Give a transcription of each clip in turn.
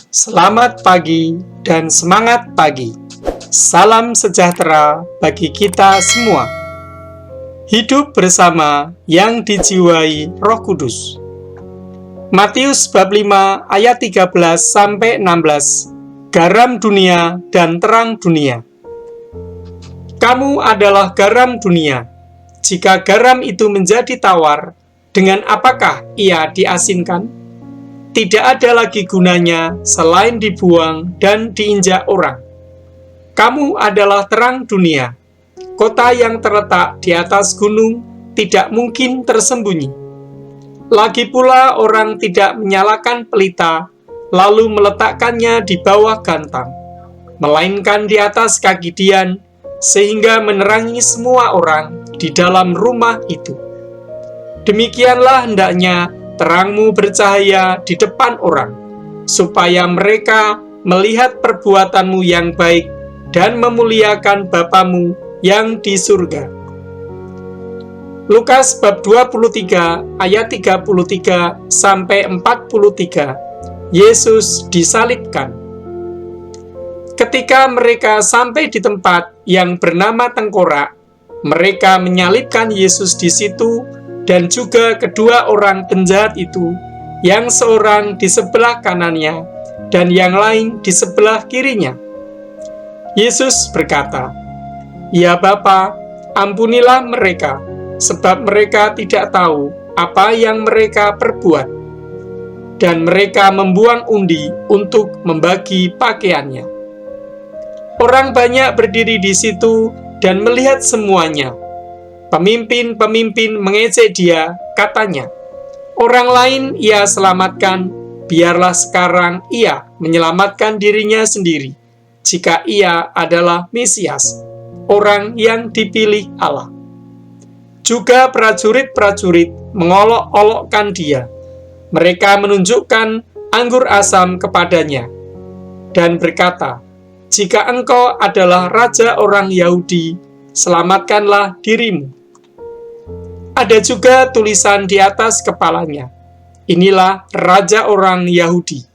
Selamat pagi dan semangat pagi. Salam sejahtera bagi kita semua. Hidup bersama yang dijiwai Roh Kudus. Matius bab 5 ayat 13 sampai 16. Garam dunia dan terang dunia. Kamu adalah garam dunia. Jika garam itu menjadi tawar, dengan apakah ia diasinkan? Tidak ada lagi gunanya selain dibuang dan diinjak orang. Kamu adalah terang dunia. Kota yang terletak di atas gunung tidak mungkin tersembunyi. Lagi pula orang tidak menyalakan pelita, lalu meletakkannya di bawah gantang, melainkan di atas kaki dian, sehingga menerangi semua orang di dalam rumah itu. Demikianlah hendaknya terangmu bercahaya di depan orang, supaya mereka melihat perbuatanmu yang baik dan memuliakan Bapamu yang di surga. Lukas bab 23 ayat 33 sampai 43. Yesus disalibkan. Ketika mereka sampai di tempat yang bernama Tengkorak, mereka menyalibkan Yesus di situ dan juga kedua orang penjahat itu, yang seorang di sebelah kanannya dan yang lain di sebelah kirinya. Yesus berkata, "Ya Bapa, ampunilah mereka, sebab mereka tidak tahu apa yang mereka perbuat." Dan mereka membuang undi untuk membagi pakaiannya. Orang banyak berdiri di situ dan melihat semuanya. Pemimpin-pemimpin mengejek dia, katanya, "Orang lain ia selamatkan, biarlah sekarang ia menyelamatkan dirinya sendiri, jika ia adalah Mesias, orang yang dipilih Allah." Juga prajurit-prajurit mengolok-olokkan dia. Mereka menunjukkan anggur asam kepadanya dan berkata, "Jika engkau adalah raja orang Yahudi, selamatkanlah dirimu." Ada juga tulisan di atas kepalanya, "Inilah Raja orang Yahudi."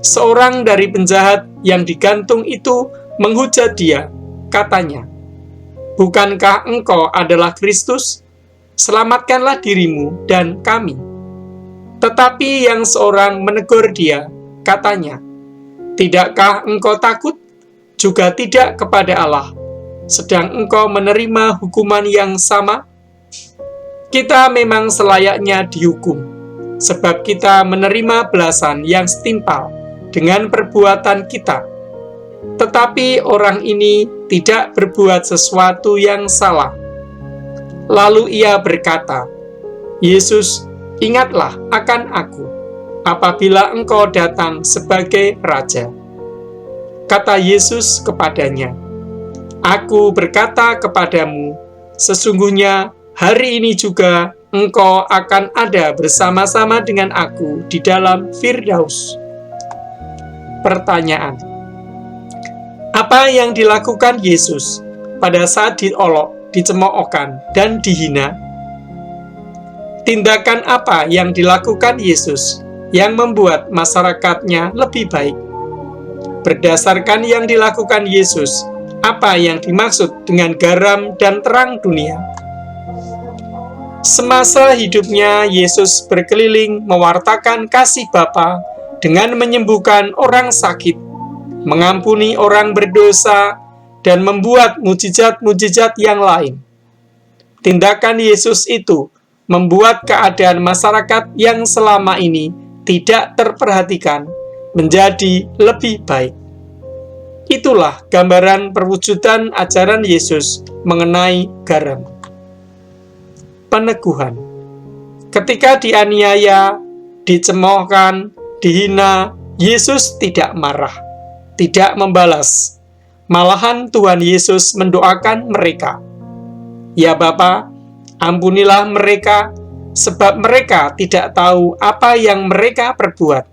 Seorang dari penjahat yang digantung itu menghujat dia, katanya, "Bukankah engkau adalah Kristus? Selamatkanlah dirimu dan kami." Tetapi yang seorang menegur dia, katanya, "Tidakkah engkau takut? Juga tidak kepada Allah, sedang engkau menerima hukuman yang sama?" Kita memang selayaknya dihukum, sebab kita menerima balasan yang setimpal dengan perbuatan kita. Tetapi orang ini tidak berbuat sesuatu yang salah. Lalu ia berkata, "Yesus, ingatlah akan aku, apabila engkau datang sebagai Raja." Kata Yesus kepadanya, "Aku berkata kepadamu, sesungguhnya hari ini juga engkau akan ada bersama-sama dengan aku di dalam Firdaus." Pertanyaan: apa yang dilakukan Yesus pada saat diolok, dicemoohkan, dan dihina? Tindakan apa yang dilakukan Yesus yang membuat masyarakatnya lebih baik? Berdasarkan yang dilakukan Yesus, apa yang dimaksud dengan garam dan terang dunia? Semasa hidupnya, Yesus berkeliling mewartakan kasih Bapa dengan menyembuhkan orang sakit, mengampuni orang berdosa, dan membuat mujizat-mujizat yang lain. Tindakan Yesus itu membuat keadaan masyarakat yang selama ini tidak terperhatikan menjadi lebih baik. Itulah gambaran perwujudan ajaran Yesus mengenai garam. Peneguhan. Ketika dianiaya, dicemoohkan, dihina, Yesus tidak marah, tidak membalas. Malahan Tuhan Yesus mendoakan mereka, "Ya Bapa, ampunilah mereka, sebab mereka tidak tahu apa yang mereka perbuat."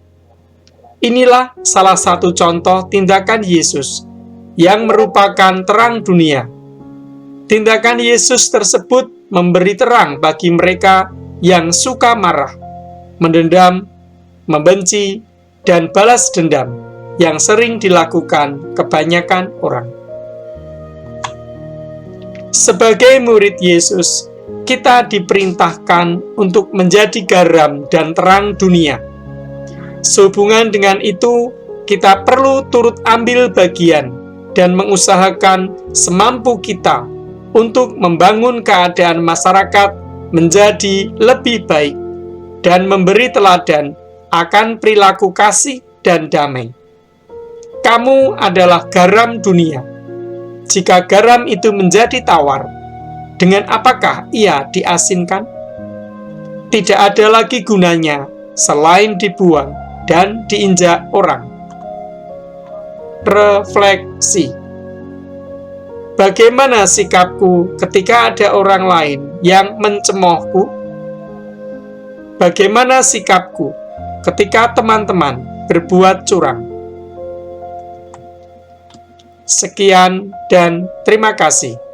Inilah salah satu contoh tindakan Yesus yang merupakan terang dunia. Tindakan Yesus tersebut memberi terang bagi mereka yang suka marah, mendendam, membenci, dan balas dendam yang sering dilakukan kebanyakan orang. Sebagai murid Yesus, kita diperintahkan untuk menjadi garam dan terang dunia. Sehubungan dengan itu, kita perlu turut ambil bagian dan mengusahakan semampu kita untuk membangun keadaan masyarakat menjadi lebih baik dan memberi teladan akan perilaku kasih dan damai. Kamu adalah garam dunia. Jika garam itu menjadi tawar, dengan apakah ia diasinkan? Tidak ada lagi gunanya selain dibuang dan diinjak orang. Refleksi. Bagaimana sikapku ketika ada orang lain yang mencemoohku? Bagaimana sikapku ketika teman-teman berbuat curang? Sekian dan terima kasih.